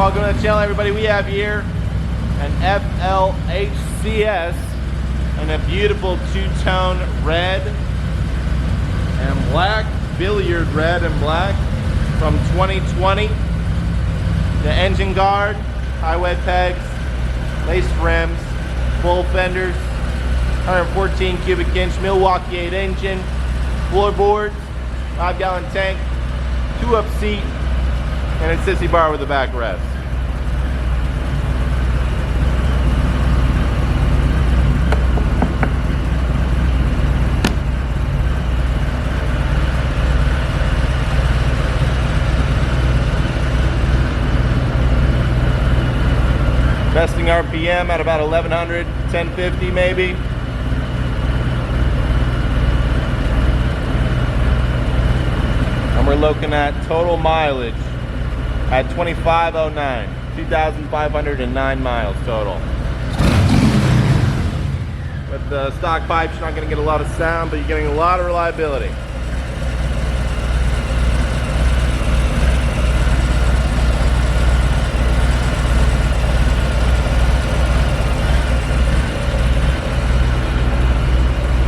Welcome to the channel, everybody. We have here an FLHCS and a beautiful two-tone red and black, Billiard red and black from 2020. The engine guard, high wet pegs, laced rims, full fenders, 114 cubic inch Milwaukee-Eight engine, floorboards, 5-gallon tank, 2-up seat, and a Sissy bar with a backrest. Resting RPM at about 1100, 1050 maybe. And we're looking at total mileage at 2509, 2,509 miles total. With the stock pipes, you're not going to get a lot of sound, but you're getting a lot of reliability.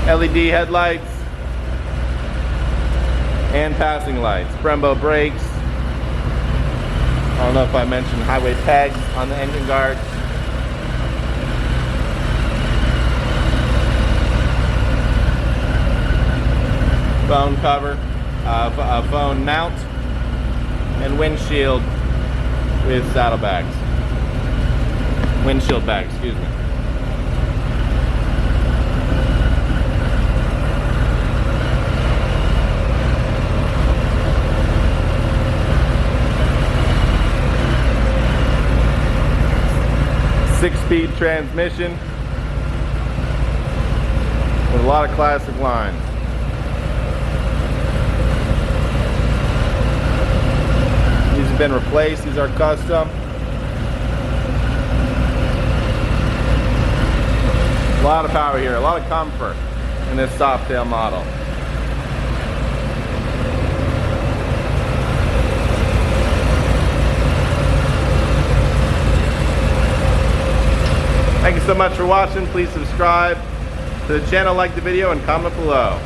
LED headlights and passing lights, Brembo brakes. I don't know if I mentioned highway pegs on the engine guard. Phone cover, phone mount, and windshield with saddlebags. Windshield bag, excuse me. Six-speed transmission with a lot of classic lines. These have been replaced. These are custom. A lot of power here, a lot of comfort in this Softail model. Thank you so much for watching. Please subscribe to the channel, like the video, and comment below.